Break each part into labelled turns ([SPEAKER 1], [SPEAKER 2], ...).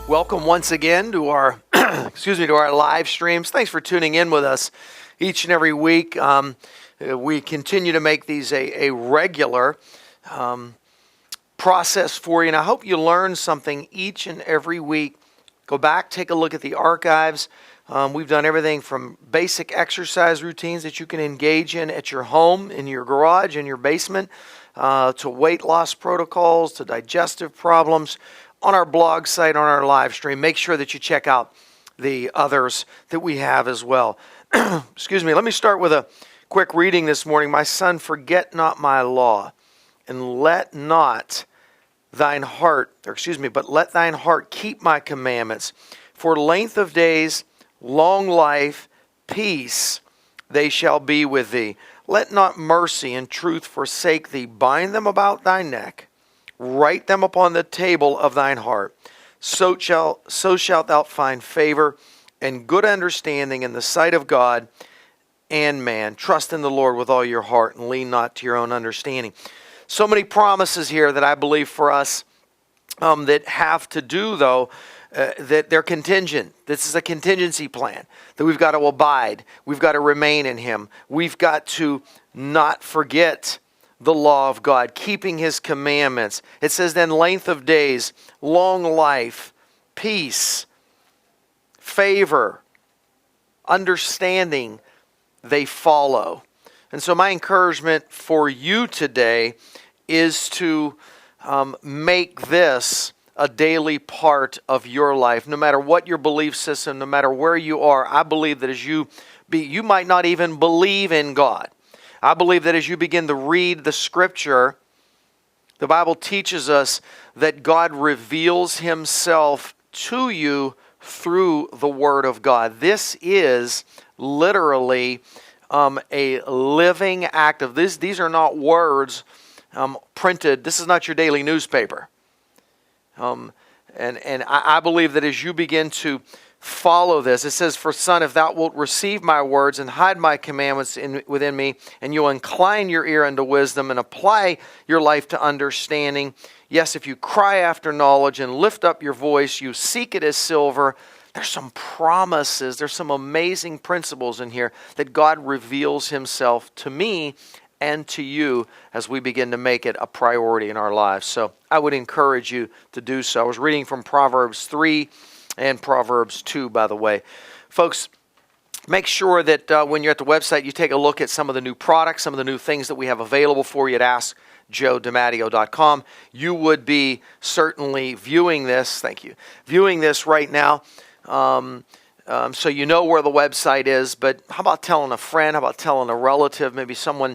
[SPEAKER 1] Welcome once again to our to our live streams. Thanks for tuning in with us each and every week. We continue to make these a regular process for you, and I hope you learn something each and every week. Go back, take a look at the archives. We've done everything from basic exercise routines that you can engage in at your home, in your garage, in your basement, to weight loss protocols, to digestive problems, on our blog site, on our live stream. Make sure that you check out the others that we have as well. Excuse me. Let me start with a quick reading this morning. My son, forget not my law, and let not thine heart, but let thine heart keep my commandments. For length of days, long life, peace, they shall be with thee. Let not mercy and truth forsake thee. Bind them about thy neck. Write them upon the table of thine heart. So shalt thou find favor and good understanding in the sight of God and man. Trust in the Lord with all your heart and lean not to your own understanding. So many promises here that I believe for us that have to do, though, that they're contingent. This is a contingency plan that we've got to abide. We've got to remain in Him. We've got to not forget the law of God, keeping His commandments. It says then length of days, long life, peace, favor, understanding, they follow. And so my encouragement for you today is to make this a daily part of your life. No matter what your belief system, no matter where you are, I believe that as you might not even believe in God. I believe that as you begin to read the Scripture, the Bible teaches us that God reveals Himself to you through the Word of God. This is literally a living act of this. These are not words printed. This is not your daily newspaper. And I believe that as you begin to follow this, it says, for son, if thou wilt receive my words and hide my commandments within me, and you'll incline your ear unto wisdom and apply your life to understanding. Yes, if you cry after knowledge and lift up your voice, you seek it as silver. There's some promises, there's some amazing principles in here that God reveals Himself to me and to you as we begin to make it a priority in our lives. So I would encourage you to do so. I was reading from Proverbs 3 and Proverbs 2, by the way. Folks, make sure that when you're at the website, you take a look at some of the new products, some of the new things that we have available for you at AskJoeDiMatteo.com. You would be certainly viewing this, viewing this right now. So you know where the website is, but how about telling a friend, how about telling a relative, maybe someone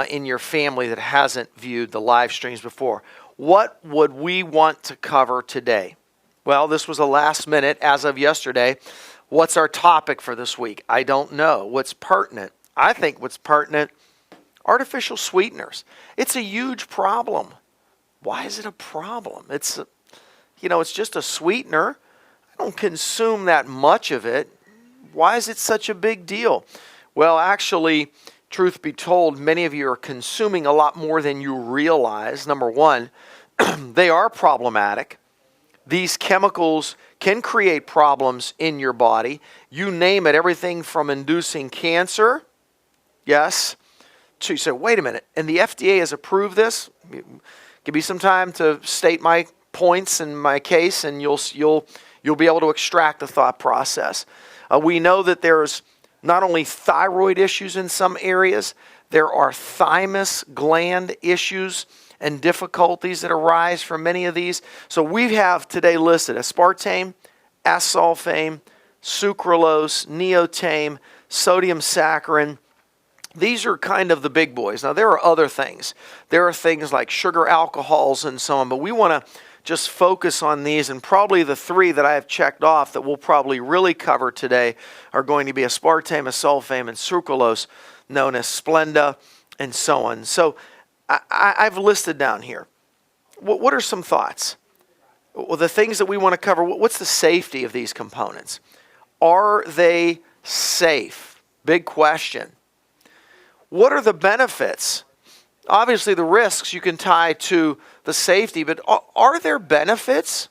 [SPEAKER 1] in your family that hasn't viewed the live streams before? What would we want to cover today? Well, this was a last minute as of yesterday. What's our topic for this week? I don't know. What's pertinent? I think what's pertinent, artificial sweeteners. It's a huge problem. Why is it a problem? It's just a sweetener. I don't consume that much of it. Why is it such a big deal? Well, actually, truth be told, many of you are consuming a lot more than you realize. Number one, they are problematic. These chemicals can create problems in your body. You name it, everything from inducing cancer, yes, to you say, wait a minute, and the FDA has approved this? Give me some time to state my points and my case, and you'll be able to extract the thought process. We know that there's not only thyroid issues in some areas, there are thymus gland issues and difficulties that arise from many of these. So we have today listed aspartame, asulfame, sucralose, neotame, sodium saccharin. These are kind of the big boys. Now there are other things. There are things like sugar alcohols and so on, but we want to just focus on these, and probably the three that I have checked off that we'll probably really cover today are going to be aspartame, asulfame, and sucralose, known as Splenda, and so on. So I've listed down here. What are some thoughts? Well, the things that we want to cover, what's the safety of these components? Are they safe? Big question. What are the benefits? Obviously, the risks you can tie to the safety, but are there benefits?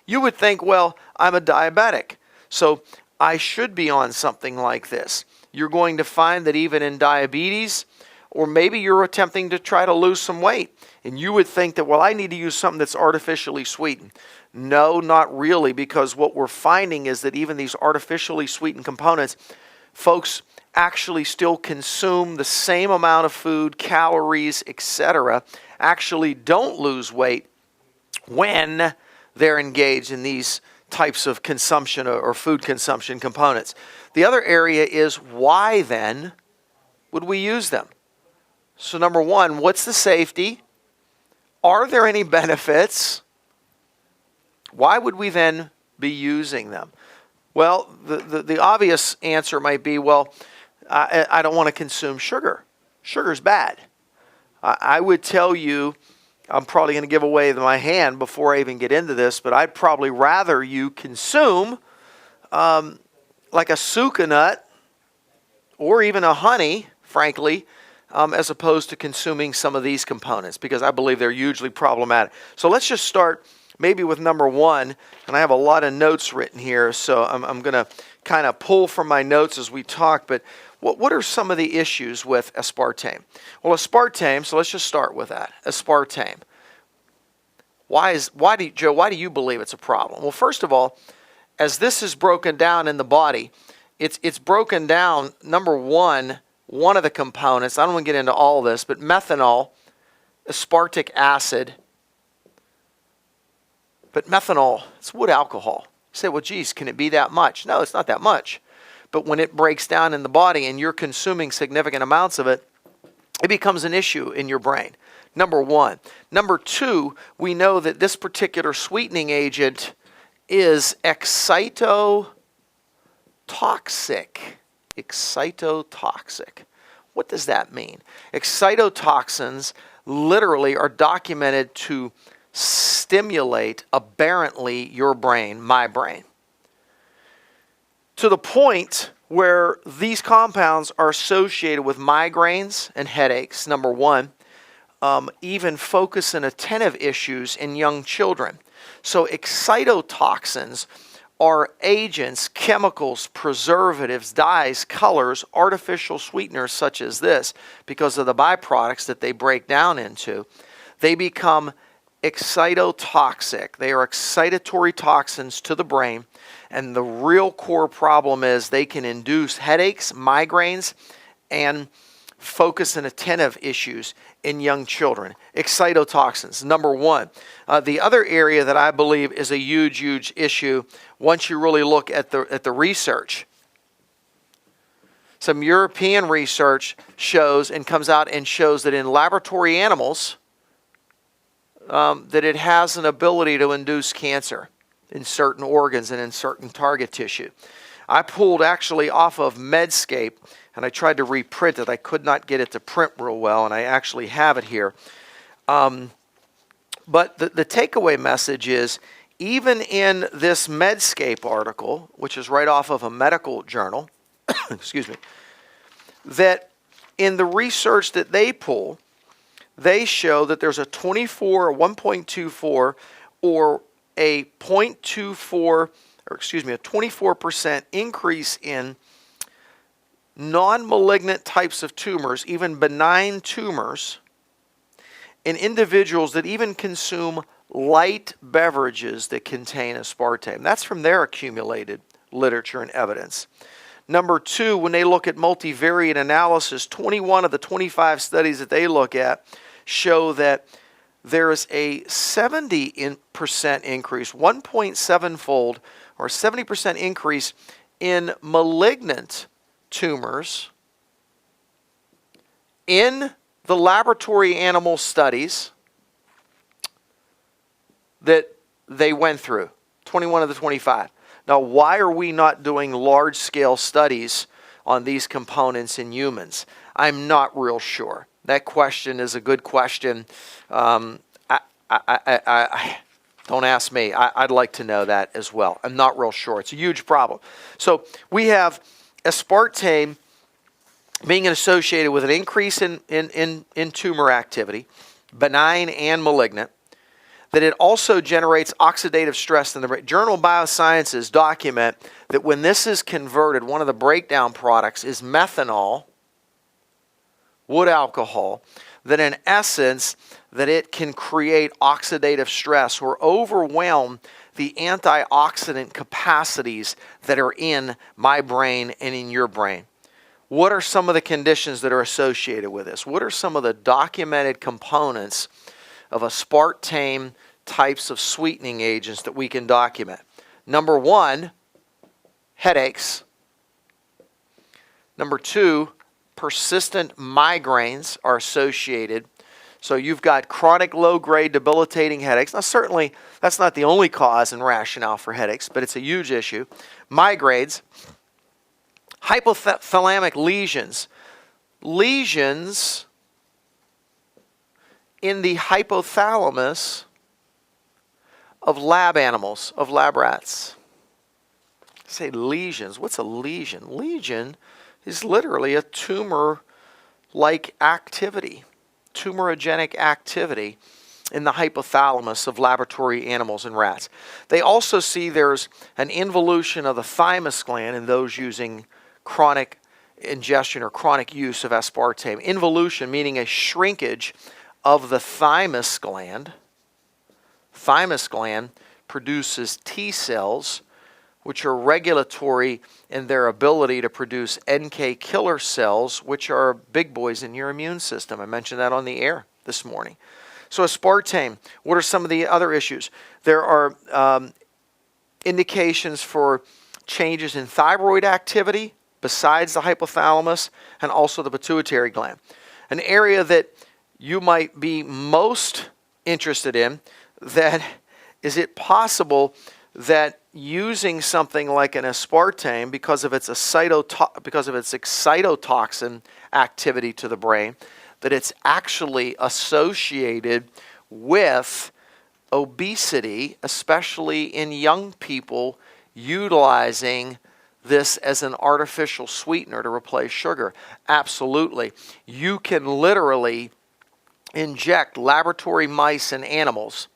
[SPEAKER 1] You would think, well, I'm a diabetic, so I should be on something like this. You're going to find that even in diabetes, or maybe you're attempting to try to lose some weight, and you would think that, well, I need to use something that's artificially sweetened. No, not really, because what we're finding is that even these artificially sweetened components, folks actually still consume the same amount of food, calories, etc., actually don't lose weight when they're engaged in these types of consumption or food consumption components. The other area is, why then would we use them? So number one, what's the safety? Are there any benefits? Why would we then be using them? Well, the obvious answer might be, well, I don't want to consume sugar. Sugar's bad. I would tell you, I'm probably going to give away my hand before I even get into this, but I'd probably rather you consume like a sucra nut or even a honey, frankly, as opposed to consuming some of these components, because I believe they're hugely problematic. So let's just start maybe with number one, and I have a lot of notes written here, so I'm going to kind of pull from my notes as we talk, but what are some of the issues with aspartame? Well, aspartame, so let's just start with that. Aspartame. Why do you believe it's a problem? Well, first of all, as this is broken down in the body, it's broken down, number one of the components, I don't want to get into all this, but methanol, aspartic acid. But methanol, it's wood alcohol. You say, well, geez, can it be that much? No, it's not that much. But when it breaks down in the body and you're consuming significant amounts of it, it becomes an issue in your brain. Number one. Number two, we know that this particular sweetening agent is excitotoxic. Excitotoxic. What does that mean? Excitotoxins literally are documented to stimulate aberrantly your brain, my brain, to the point where these compounds are associated with migraines and headaches, number one, even focus and attentive issues in young children. So excitotoxins are agents, chemicals, preservatives, dyes, colors, artificial sweeteners such as this, because of the byproducts that they break down into. They become excitotoxic. They are excitatory toxins to the brain, and the real core problem is they can induce headaches, migraines, and focus and attentive issues in young children. Excitotoxins, number one. The other area that I believe is a huge issue once you really look at the research. Some European research shows and comes out and shows that in laboratory animals, that it has an ability to induce cancer in certain organs and in certain target tissue. I pulled actually off of Medscape, and I tried to reprint it. I could not get it to print real well, and I actually have it here. But the takeaway message is, even in this Medscape article, which is right off of a medical journal, excuse me, that in the research that they pull, they show that there's a 1.24 or a 24% increase in non-malignant types of tumors, even benign tumors, in individuals that even consume light beverages that contain aspartame. That's from their accumulated literature and evidence. Number two, when they look at multivariate analysis, 21 of the 25 studies that they look at show that there is a 70% increase, 1.7-fold or 70% increase in malignant tumors in the laboratory animal studies that they went through, 21 of the 25. Now, why are we not doing large-scale studies on these components in humans? I'm not real sure. That question is a good question. Don't ask me. I'd like to know that as well. I'm not real sure. It's a huge problem. So we have aspartame being associated with an increase in tumor activity, benign and malignant. that it also generates oxidative stress in the brain. Journal of Biosciences document that when this is converted, one of the breakdown products is methanol, wood alcohol, that in essence, that it can create oxidative stress or overwhelm the antioxidant capacities that are in my brain and in your brain. What are some of the conditions that are associated with this? What are some of the documented components of aspartame types of sweetening agents that we can document? Number one, headaches. Number two, persistent migraines are associated. So you've got chronic low-grade debilitating headaches. Now certainly that's not the only cause and rationale for headaches, but it's a huge issue. Migraines, hypothalamic lesions. Lesions in the hypothalamus of lab animals, of lab rats. Say lesions. What's a lesion? Lesion is literally a tumor-like activity, tumorigenic activity in the hypothalamus of laboratory animals and rats. They also see there's an involution of the thymus gland in those using chronic ingestion or chronic use of aspartame. Involution meaning a shrinkage of the thymus gland. Thymus gland produces T cells, which are regulatory in their ability to produce NK killer cells, which are big boys in your immune system. I mentioned that on the air this morning. So aspartame, what are some of the other issues? There are indications for changes in thyroid activity besides the hypothalamus and also the pituitary gland. An area that you might be most interested in, that is it possible that using something like an aspartame because of its excitotoxin activity to the brain, that it's actually associated with obesity, especially in young people utilizing this as an artificial sweetener to replace sugar. Absolutely. You can literally inject laboratory mice and animals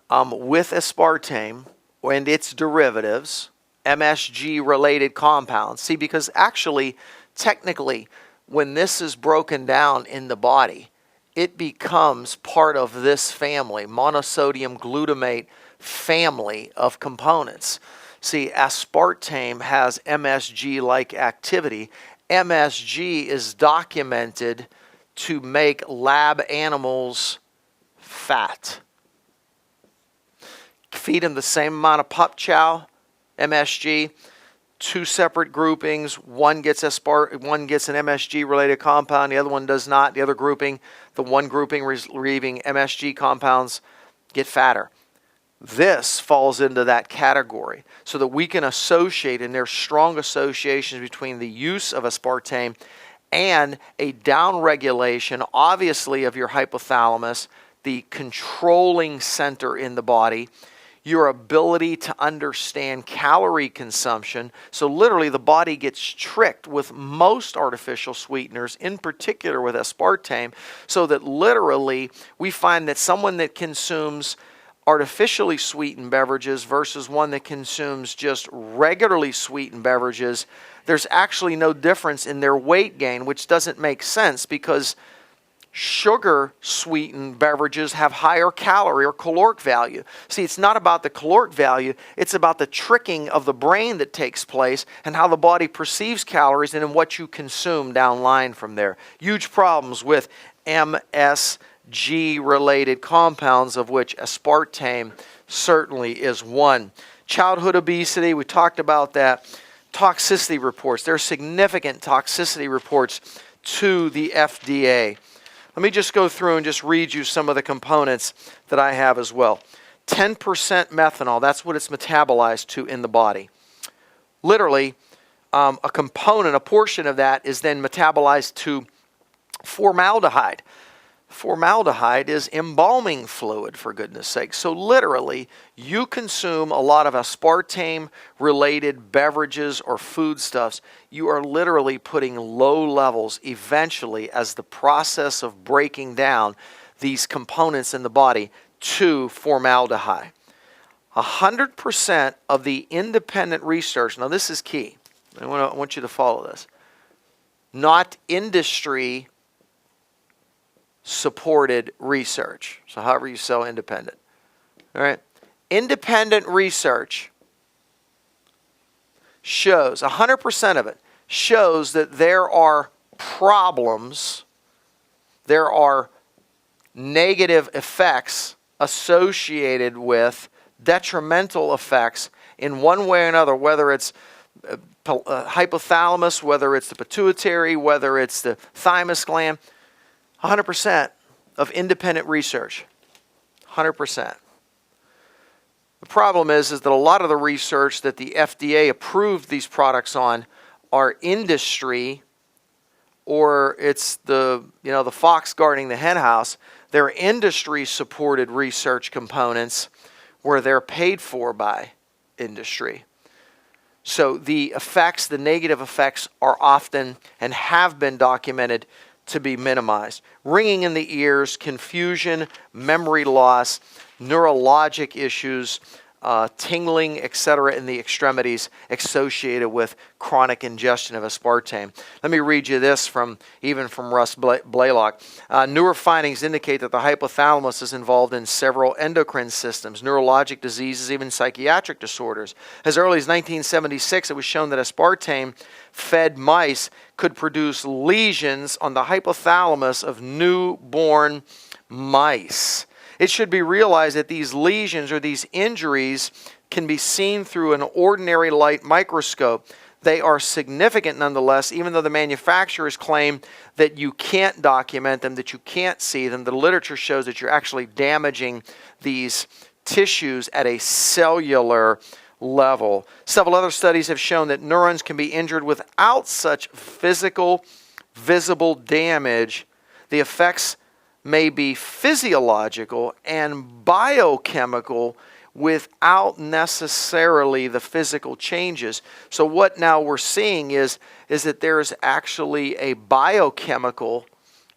[SPEAKER 1] with aspartame and its derivatives, MSG-related compounds. See, because actually, technically, when this is broken down in the body, it becomes part of this family, monosodium glutamate family of components. See, aspartame has MSG-like activity. MSG is documented to make lab animals fat. Feed them the same amount of pup chow, MSG, two separate groupings. One gets an MSG-related compound, the other one does not. The other grouping, the one grouping receiving MSG compounds get fatter. This falls into that category so that we can associate, and there's strong associations between the use of aspartame and a downregulation, obviously, of your hypothalamus, the controlling center in the body, your ability to understand calorie consumption. So literally the body gets tricked with most artificial sweeteners, in particular with aspartame, so that literally we find that someone that consumes artificially sweetened beverages versus one that consumes just regularly sweetened beverages, there's actually no difference in their weight gain, which doesn't make sense because sugar-sweetened beverages have higher calorie or caloric value. See, it's not about the caloric value, it's about the tricking of the brain that takes place and how the body perceives calories and in what you consume downline from there. Huge problems with MSG-related compounds, of which aspartame certainly is one. Childhood obesity, we talked about that. Toxicity reports. There are significant toxicity reports to the FDA. Let me just go through and just read you some of the components that I have as well. 10% methanol, that's what it's metabolized to in the body. Literally, a component, a portion of that is then metabolized to formaldehyde. Formaldehyde is embalming fluid, for goodness sake. So literally, you consume a lot of aspartame-related beverages or foodstuffs. You are literally putting low levels eventually, as the process of breaking down these components in the body, to formaldehyde. 100% of the independent research, now this is key. I want you to follow this. Not industry supported research. So however you sell independent. All right. Independent research shows, 100% of it shows that there are problems, there are negative effects associated with detrimental effects in one way or another, whether it's hypothalamus, whether it's the pituitary, whether it's the thymus gland. 100% of independent research. 100%. The problem is that a lot of the research that the FDA approved these products on are industry, or it's the fox guarding the hen house. They're industry-supported research components where they're paid for by industry. So the effects, the negative effects, are often and have been documented to be minimized. Ringing in the ears, confusion, memory loss, neurologic issues, tingling, etc. in the extremities associated with chronic ingestion of aspartame. Let me read you this from Russ Blaylock. Newer findings indicate that the hypothalamus is involved in several endocrine systems, neurologic diseases, even psychiatric disorders. As early as 1976, it was shown that aspartame-fed mice could produce lesions on the hypothalamus of newborn mice. It should be realized that these lesions or these injuries can be seen through an ordinary light microscope. They are significant nonetheless, even though the manufacturers claim that you can't document them, that you can't see them. The literature shows that you're actually damaging these tissues at a cellular level. Several other studies have shown that neurons can be injured without such physical, visible damage. The effects may be physiological and biochemical without necessarily the physical changes. So what now we're seeing is that there's actually a biochemical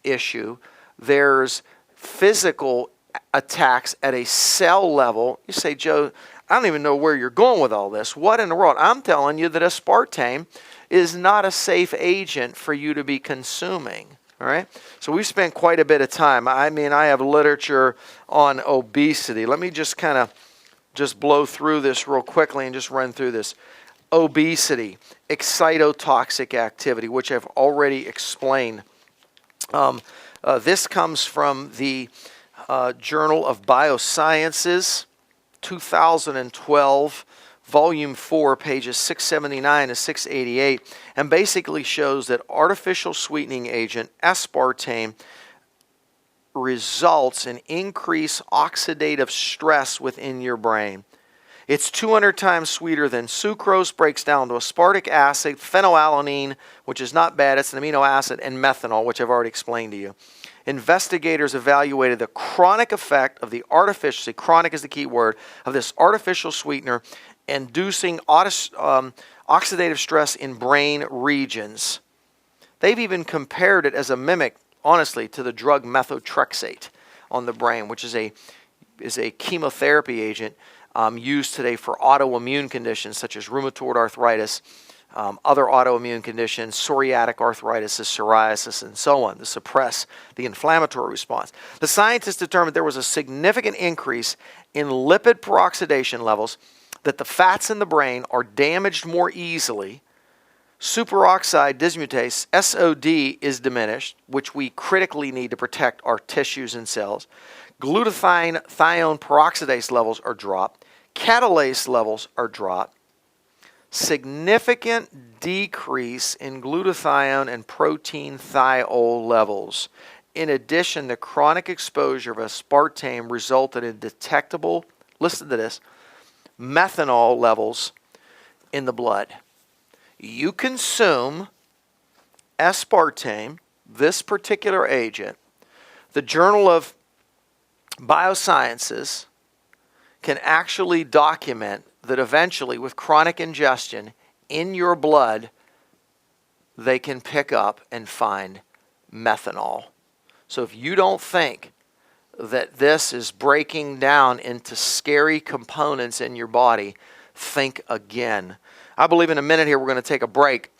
[SPEAKER 1] issue. There's physical attacks at a cell level. You say, Joe, I don't even know where you're going with all this. What in the world? I'm telling you that aspartame is not a safe agent for you to be consuming. All right, so we've spent quite a bit of time. I have literature on obesity. Let me just kind of blow through this real quickly and just run through this. Obesity, excitotoxic activity, which I've already explained. This comes from the Journal of Biosciences, 2012. Volume 4, pages 679 to 688, and basically shows that artificial sweetening agent aspartame results in increased oxidative stress within your brain. It's 200 times sweeter than sucrose, breaks down to aspartic acid, phenylalanine, which is not bad, it's an amino acid, and methanol, which I've already explained to you. Investigators evaluated the chronic effect of the artificial, see, chronic is the key word, of this artificial sweetener inducing oxidative stress in brain regions. They've even compared it as a mimic, honestly, to the drug methotrexate on the brain, which is a chemotherapy agent used today for autoimmune conditions such as rheumatoid arthritis, other autoimmune conditions, psoriatic arthritis, psoriasis, and so on, to suppress the inflammatory response. The scientists determined there was a significant increase in lipid peroxidation levels, that the fats in the brain are damaged more easily. Superoxide dismutase, SOD, is diminished, which we critically need to protect our tissues and cells. Glutathione peroxidase levels are dropped. Catalase levels are dropped. Significant decrease in glutathione and protein thiol levels. In addition, the chronic exposure of aspartame resulted in detectable, listen to this, methanol levels in the blood. You consume aspartame, this particular agent, the Journal of Biosciences can actually document that eventually with chronic ingestion in your blood, they can pick up and find methanol. So if you don't think that this is breaking down into scary components in your body, think again. I believe in a minute here we're going to take a break.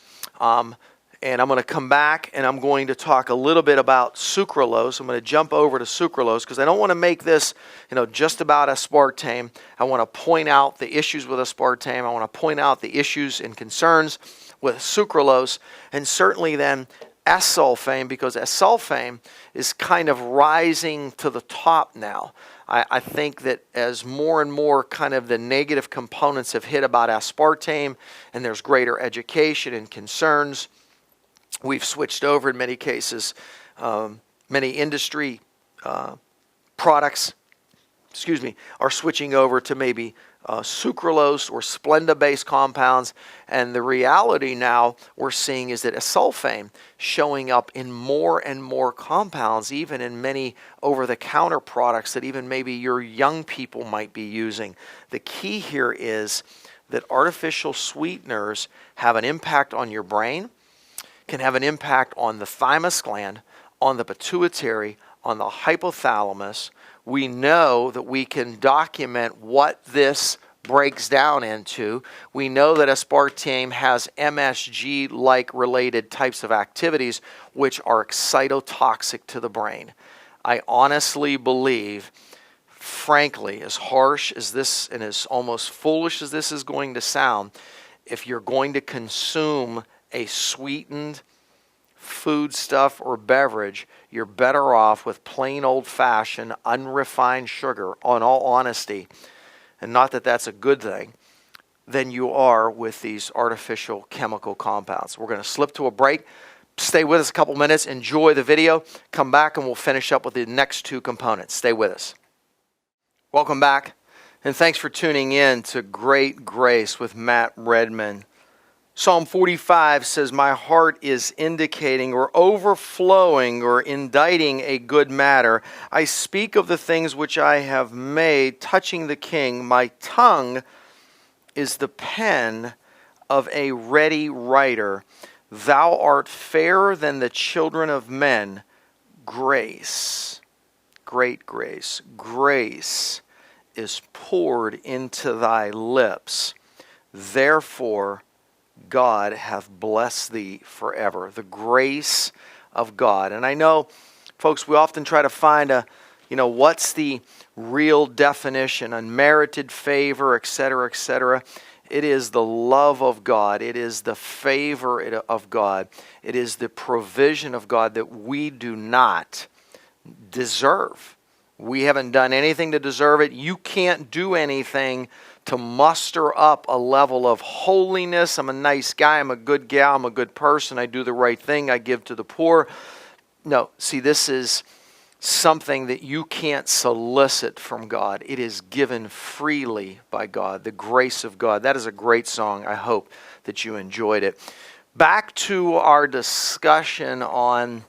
[SPEAKER 1] And I'm going to come back and I'm going to talk a little bit about sucralose. I'm going to jump over to sucralose because I don't want to make this, just about aspartame. I want to point out the issues with aspartame. I want to point out the issues and concerns with sucralose, and certainly then Aspartame, because Aspartame is kind of rising to the top now. I think that as more and more kind of the negative components have hit about aspartame and there's greater education and concerns, we've switched over in many cases. Many industry products, are switching over to maybe sucralose or Splenda-based compounds. And the reality now we're seeing is that Aspartame showing up in more and more compounds, even in many over-the-counter products that even maybe your young people might be using. The key here is that artificial sweeteners have an impact on your brain, can have an impact on the thymus gland, on the pituitary, on the hypothalamus. We know that we can document what this breaks down into. We know that aspartame has MSG-like related types of activities which are excitotoxic to the brain. I honestly believe, frankly, as harsh as this and as almost foolish as this is going to sound, if you're going to consume a sweetened foodstuff or beverage, you're better off with plain old-fashioned, unrefined sugar, in all honesty, and not that that's a good thing, than you are with these artificial chemical compounds. We're going to slip to a break. Stay with us a couple minutes. Enjoy the video. Come back and we'll finish up with the next two components. Stay with us. Welcome back, and thanks for tuning in to Great Grace with Matt Redman. Psalm 45 says, "My heart is indicating or overflowing or inditing a good matter. I speak of the things which I have made, touching the King. My tongue is the pen of a ready writer. Thou art fairer than the children of men. Grace, great grace, grace is poured into thy lips. Therefore, God hath blessed thee forever." The grace of God. And I know, folks, we often try to find what's the real definition, unmerited favor, etc., etc. It is the love of God. It is the favor of God. It is the provision of God that we do not deserve. We haven't done anything to deserve it. You can't do anything to muster up a level of holiness. I'm a nice guy. I'm a good gal. I'm a good person. I do the right thing. I give to the poor. No, see, this is something that you can't solicit from God. It is given freely by God, the grace of God. That is a great song. I hope that you enjoyed it. Back to our discussion on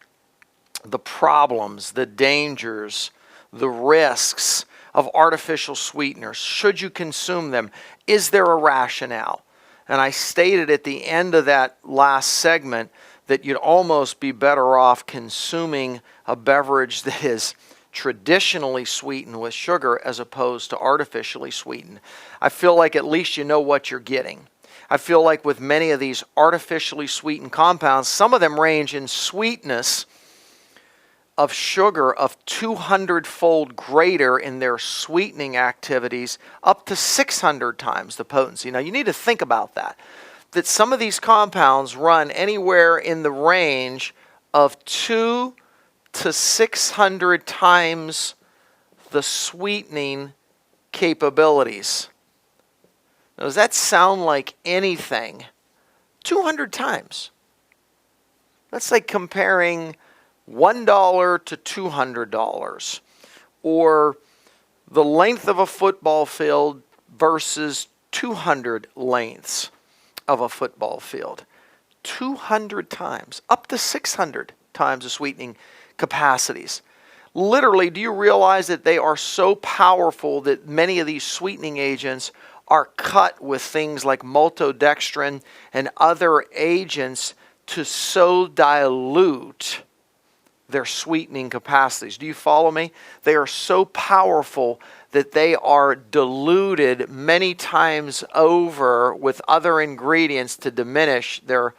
[SPEAKER 1] the problems, the dangers, the risks of artificial sweeteners. Should you consume them? Is there a rationale? And I stated at the end of that last segment that you'd almost be better off consuming a beverage that is traditionally sweetened with sugar as opposed to artificially sweetened. I feel like at least you know what you're getting. I feel like with many of these artificially sweetened compounds, some of them range in sweetness of sugar of 200-fold greater in their sweetening activities, up to 600 times the potency. Now, you need to think about that. That some of these compounds run anywhere in the range of 200 to 600 times the sweetening capabilities. Now, does that sound like anything? 200 times. That's like comparing $1 to $200, or the length of a football field versus 200 lengths of a football field. 200 times, up to 600 times the sweetening capacities. Literally, do you realize that they are so powerful that many of these sweetening agents are cut with things like maltodextrin and other agents to so dilute their sweetening capacities. Do you follow me? They are so powerful that they are diluted many times over with other ingredients to diminish their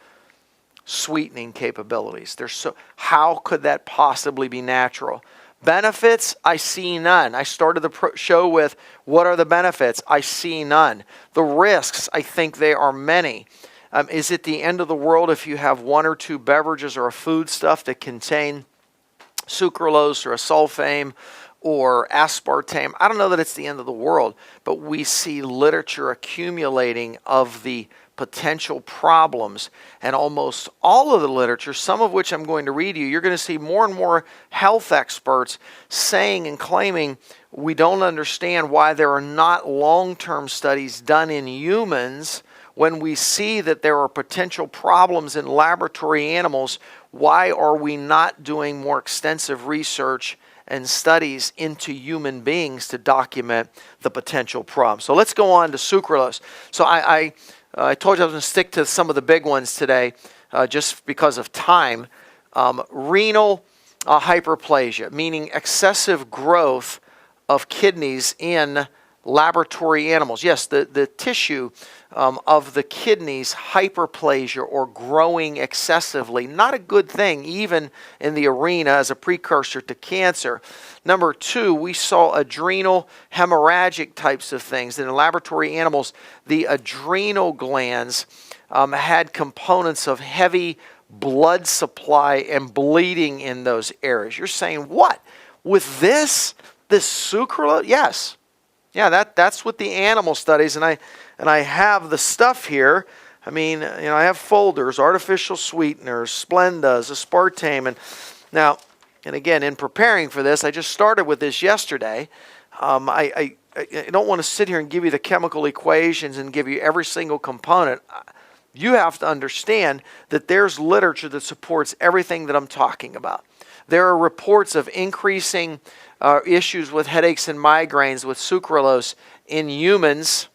[SPEAKER 1] sweetening capabilities. How could that possibly be natural? Benefits, I see none. I started the show with, what are the benefits? I see none. The risks, I think they are many. Is it the end of the world if you have one or two beverages or a foodstuff that contain sucralose or sulfame or aspartame? I don't know that it's the end of the world, but we see literature accumulating of the potential problems, and almost all of the literature, some of which I'm going to read you, you're going to see more and more health experts saying and claiming we don't understand why there are not long-term studies done in humans when we see that there are potential problems in laboratory animals. Why are we not doing more extensive research and studies into human beings to document the potential problems? So let's go on to sucralose. So I told you I was going to stick to some of the big ones today just because of time. Renal hyperplasia, meaning excessive growth of kidneys in laboratory animals. Yes, the tissue of the kidneys hyperplasia or growing excessively. Not a good thing even in the arena as a precursor to cancer. Number two, we saw adrenal hemorrhagic types of things. In laboratory animals, the adrenal glands had components of heavy blood supply and bleeding in those areas. You're saying, what? With this sucralose? Yes. Yeah, that's what the animal studies, and I have the stuff here. I mean, I have folders, artificial sweeteners, Splendas, aspartame, and again, in preparing for this, I just started with this yesterday. I don't want to sit here and give you the chemical equations and give you every single component. You have to understand that there's literature that supports everything that I'm talking about. There are reports of increasing issues with headaches and migraines with sucralose in humans,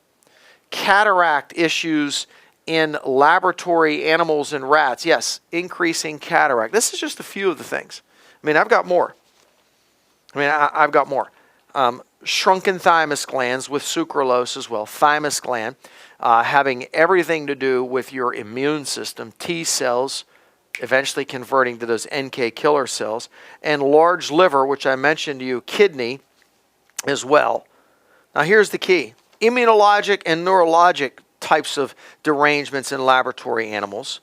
[SPEAKER 1] cataract issues in laboratory animals and rats. Yes, increasing cataract. This is just a few of the things. I mean, I've got more. I've got more. Shrunken thymus glands with sucralose as well. Thymus gland having everything to do with your immune system, T cells, eventually converting to those NK killer cells, and large liver, which I mentioned to you, kidney as well. Now here's the key. Immunologic and neurologic types of derangements in laboratory animals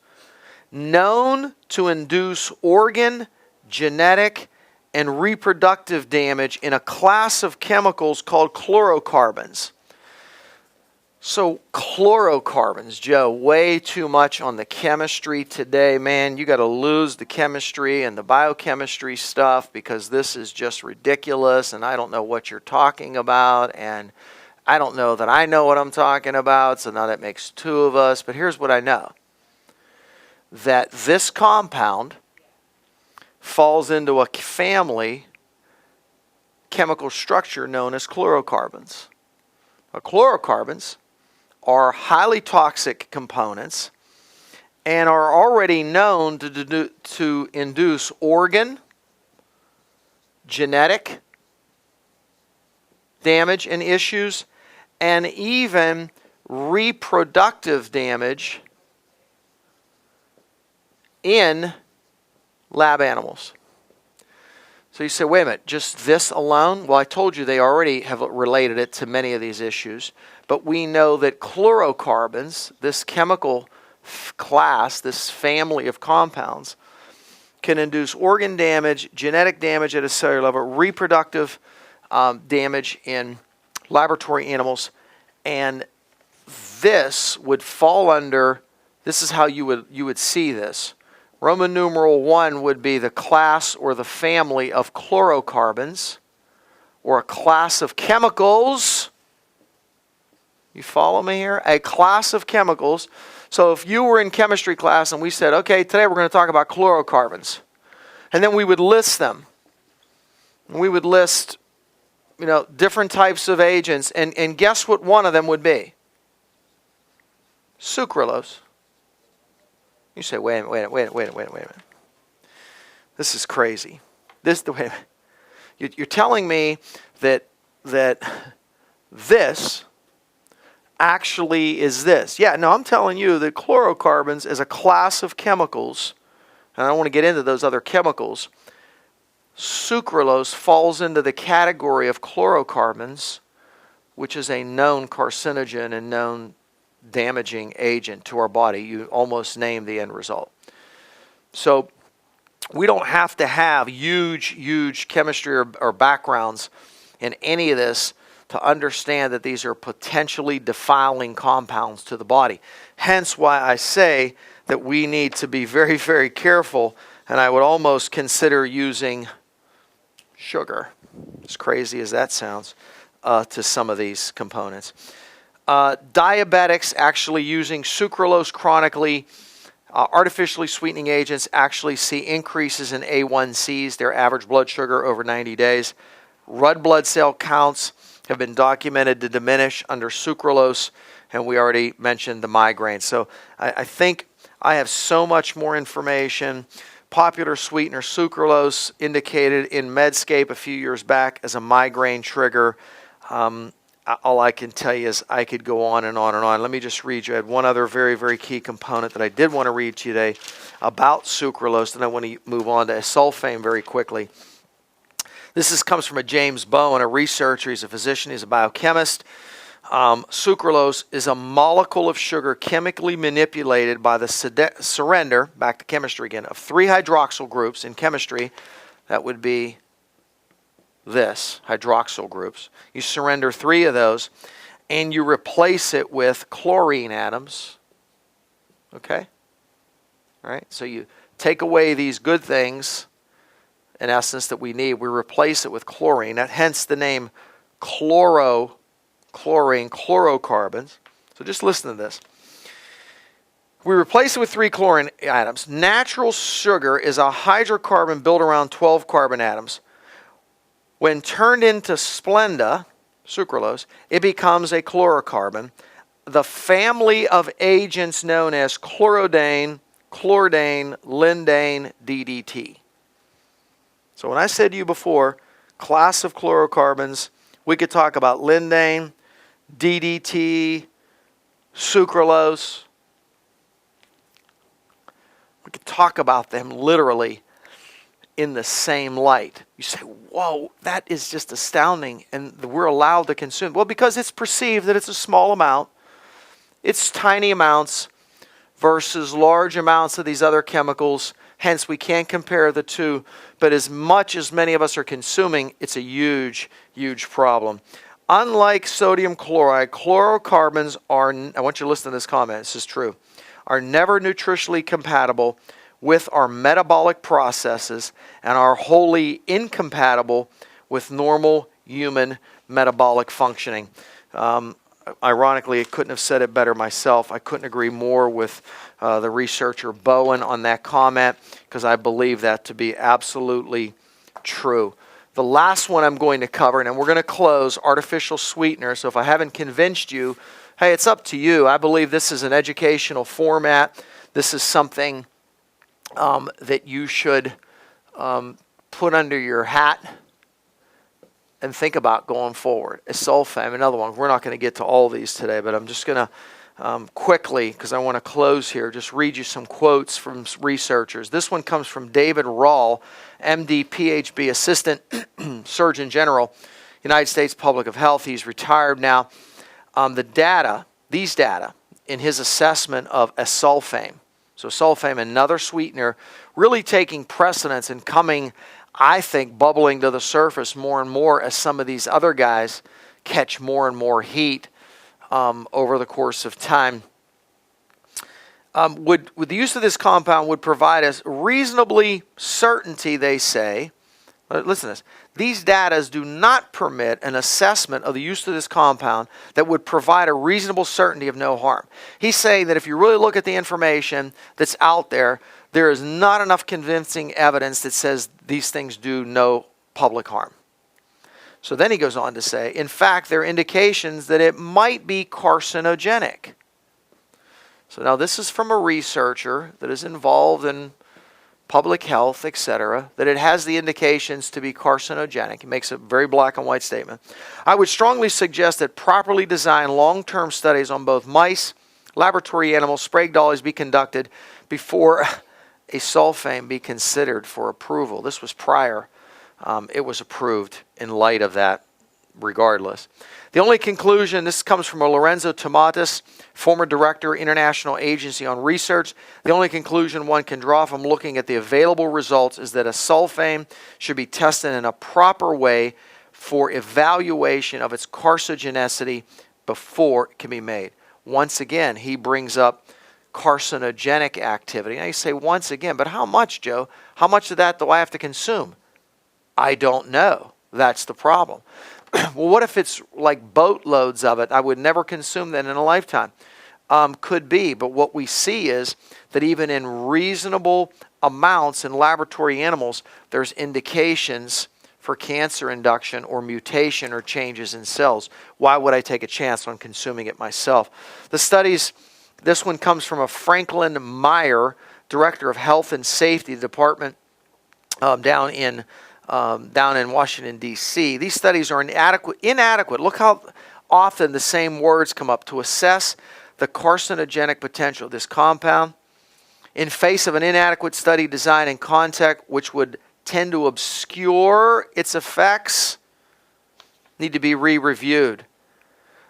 [SPEAKER 1] known to induce organ, genetic, and reproductive damage in a class of chemicals called chlorocarbons. So chlorocarbons, Joe, way too much on the chemistry today. Man, you got to lose the chemistry and the biochemistry stuff because this is just ridiculous and I don't know what you're talking about and I don't know that I know what I'm talking about, so now that makes two of us. But here's what I know. That this compound falls into a family chemical structure known as chlorocarbons. Chlorocarbons are highly toxic components and are already known to induce organ, genetic damage and issues, and even reproductive damage in lab animals. So you say, wait a minute, just this alone? Well, I told you they already have related it to many of these issues. But we know that chlorocarbons, this chemical class, this family of compounds, can induce organ damage, genetic damage at a cellular level, reproductive damage in laboratory animals. And this would fall under, this is how you would see this. Roman numeral 1 would be the class or the family of chlorocarbons, or a class of chemicals. You follow me here? A class of chemicals. So if you were in chemistry class and we said, okay, today we're going to talk about chlorocarbons. And then we would list them. We would list, different types of agents. And guess what one of them would be? Sucralose. You say, wait a minute. This is crazy. You're telling me that this actually is this. Yeah, no, I'm telling you that chlorocarbons as a class of chemicals, and I don't want to get into those other chemicals, sucralose falls into the category of chlorocarbons, which is a known carcinogen and known damaging agent to our body. You almost name the end result. So we don't have to have huge chemistry or backgrounds in any of this to understand that these are potentially defiling compounds to the body. Hence why I say that we need to be very, very careful, and I would almost consider using sugar, as crazy as that sounds, to some of these components. Diabetics actually using sucralose chronically, artificially sweetening agents actually see increases in A1Cs, their average blood sugar over 90 days. Red blood cell counts have been documented to diminish under sucralose, and we already mentioned the migraine. So I think I have so much more information. Popular sweetener sucralose indicated in Medscape a few years back as a migraine trigger. All I can tell you is I could go on and on and on. Let me just read you. I had one other very, very key component that I did want to read to you today about sucralose, and I want to move on to Aspartame very quickly. This comes from a James Bowen, a researcher. He's a physician. He's a biochemist. Sucralose is a molecule of sugar chemically manipulated by the surrender, back to chemistry again, of 3 hydroxyl groups in chemistry. That would be this, hydroxyl groups. You surrender 3 of those, and you replace it with chlorine atoms. Okay? All right? So you take away these good things, in essence, that we need. We replace it with chlorine. Hence the name chlorine, chlorocarbons. So just listen to this. We replace it with 3 chlorine atoms. Natural sugar is a hydrocarbon built around 12 carbon atoms. When turned into Splenda, sucralose, it becomes a chlorocarbon. The family of agents known as chlorodane, chlordane, lindane, DDT. So when I said to you before, class of chlorocarbons, we could talk about lindane, DDT, sucralose. We could talk about them literally in the same light. You say, whoa, that is just astounding, and we're allowed to consume. Well, because it's perceived that it's a small amount. It's tiny amounts versus large amounts of these other chemicals. Hence, we can't compare the two. But as much as many of us are consuming, it's a huge problem. Unlike sodium chloride, chlorocarbons are, I want you to listen to this comment, this is true, are never nutritionally compatible with our metabolic processes and are wholly incompatible with normal human metabolic functioning. Ironically, I couldn't have said it better myself. I couldn't agree more with the researcher Bowen on that comment, because I believe that to be absolutely true. The last one I'm going to cover, and we're going to close, artificial sweeteners. So if I haven't convinced you, hey, it's up to you. I believe this is an educational format. This is something that you should put under your hat and think about going forward. Aspartame, another one. We're not going to get to all these today, but I'm just going to quickly, because I want to close here, just read you some quotes from researchers. This one comes from David Rawl, MD, PhD, Assistant Surgeon General, United States Public of Health. He's retired now. These data, in his assessment of Aspartame, so Aspartame, another sweetener, really taking precedence and coming, I think, bubbling to the surface more and more as some of these other guys catch more and more heat over the course of time. Would the use of this compound would provide us reasonably certainty, they say. Listen to this. These data do not permit an assessment of the use of this compound that would provide a reasonable certainty of no harm. He's saying that if you really look at the information that's out there, there is not enough convincing evidence that says these things do no public harm. So then he goes on to say, in fact, there are indications that it might be carcinogenic. So now this is from a researcher that is involved in public health, etc., that it has the indications to be carcinogenic. He makes a very black and white statement. I would strongly suggest that properly designed long-term studies on both mice, laboratory animals, Sprague dollies be conducted before a sulfame be considered for approval. This was prior. It was approved in light of that regardless. The only conclusion, this comes from Lorenzo Tomatis, former director, International Agency on Research. The only conclusion one can draw from looking at the available results is that a sulfame should be tested in a proper way for evaluation of its carcinogenicity before it can be made. Once again, he brings up carcinogenic activity. Now you say, once again, but how much, Joe? How much of that do I have to consume? I don't know. That's the problem. Well, what if it's like boatloads of it? I would never consume that in a lifetime. Could be, but what we see is that even in reasonable amounts in laboratory animals, there's indications for cancer induction or mutation or changes in cells. Why would I take a chance on consuming it myself? The studies, this one comes from a Franklin Meyer, Director of Health and Safety Department down in Washington, D.C. These studies are inadequate. Look how often the same words come up to assess the carcinogenic potential of this compound in face of an inadequate study design and context which would tend to obscure its effects need to be re-reviewed.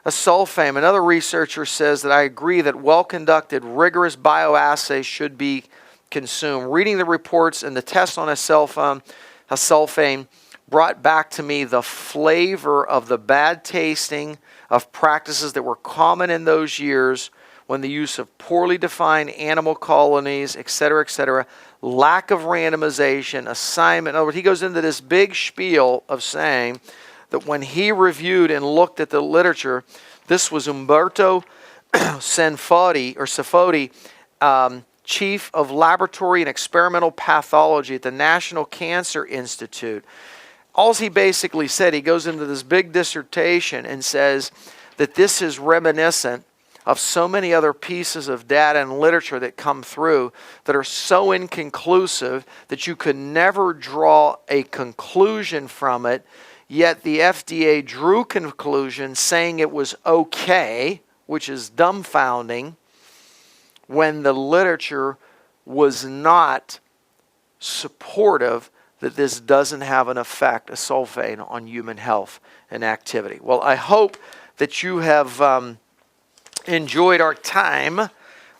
[SPEAKER 1] A sulfame, another researcher says that I agree that well-conducted, rigorous bioassays should be consumed. Reading the reports and the tests on a sulfame brought back to me the flavor of the bad tasting of practices that were common in those years when the use of poorly defined animal colonies, etc., lack of randomization, assignment. In other words, he goes into this big spiel of saying that when he reviewed and looked at the literature, this was Umberto Safodi, Chief of Laboratory and Experimental Pathology at the National Cancer Institute. All he basically said, he goes into this big dissertation and says that this is reminiscent of so many other pieces of data and literature that come through that are so inconclusive that you could never draw a conclusion from it, yet the FDA drew conclusions saying it was okay, which is dumbfounding, when the literature was not supportive that this doesn't have an effect, a sulfate, on human health and activity. Well, I hope that you have enjoyed our time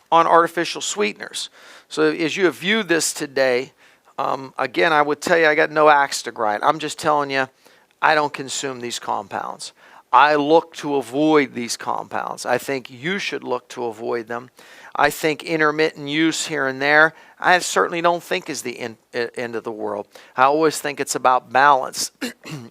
[SPEAKER 1] on artificial sweeteners. So as you have viewed this today, again, I would tell you I got no axe to grind. I'm just telling you, I don't consume these compounds. I look to avoid these compounds. I think you should look to avoid them. I think intermittent use here and there, I certainly don't think is the end of the world. I always think it's about balance.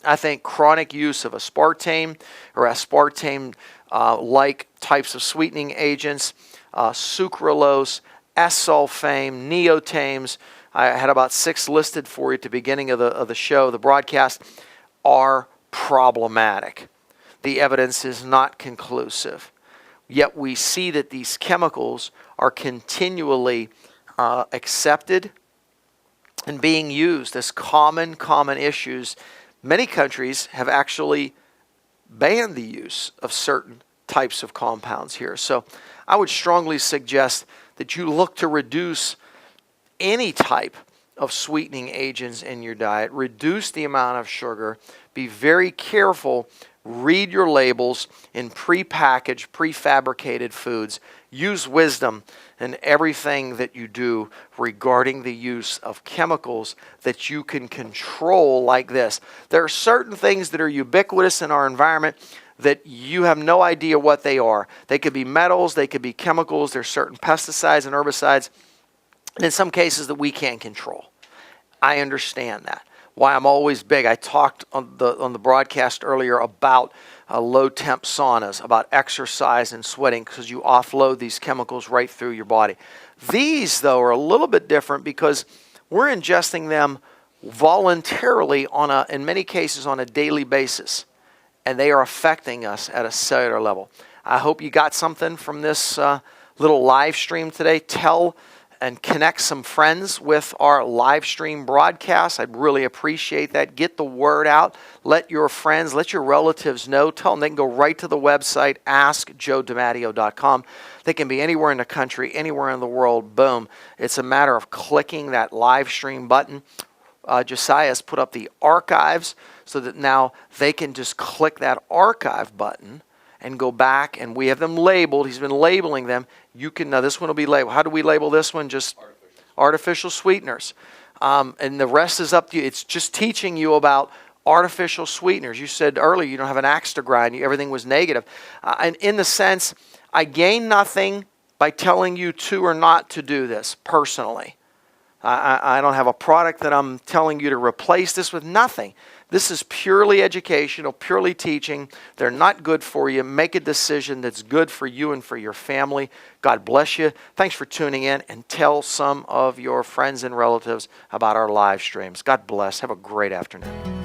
[SPEAKER 1] I think chronic use of aspartame or aspartame-like types of sweetening agents, sucralose, S-sulfame, neotames, I had about 6 listed for you at the beginning of the show, the broadcast, are problematic. The evidence is not conclusive. Yet we see that these chemicals are continually accepted and being used as common issues. Many countries have actually banned the use of certain types of compounds here. So I would strongly suggest that you look to reduce any type of sweetening agents in your diet. Reduce the amount of sugar. Be very careful. Read your labels in prepackaged, prefabricated foods. Use wisdom in everything that you do regarding the use of chemicals that you can control like this. There are certain things that are ubiquitous in our environment that you have no idea what they are. They could be metals, they could be chemicals, there's certain pesticides and herbicides, and in some cases that we can't control. I understand that. Why I'm always big. I talked on the broadcast earlier about low temp saunas, about exercise and sweating, because you offload these chemicals right through your body. These, though, are a little bit different because we're ingesting them voluntarily in many cases on a daily basis, and they are affecting us at a cellular level. I hope you got something from this little live stream today. Tell and connect some friends with our live stream broadcast. I'd really appreciate that. Get the word out. Let your friends, let your relatives know. Tell them they can go right to the website, askjoedimatteo.com. They can be anywhere in the country, anywhere in the world. Boom. It's a matter of clicking that live stream button. Josiah has put up the archives so that now they can just click that archive button and go back, and we have them labeled. He's been labeling them. You can, now this one will be labeled. How do we label this one? Just artificial sweeteners. And the rest is up to you. It's just teaching you about artificial sweeteners. You said earlier you don't have an axe to grind. Everything was negative. And in the sense, I gain nothing by telling you to or not to do this personally. I don't have a product that I'm telling you to replace this with. Nothing. This is purely educational, purely teaching. They're not good for you. Make a decision that's good for you and for your family. God bless you. Thanks for tuning in, and tell some of your friends and relatives about our live streams. God bless. Have a great afternoon.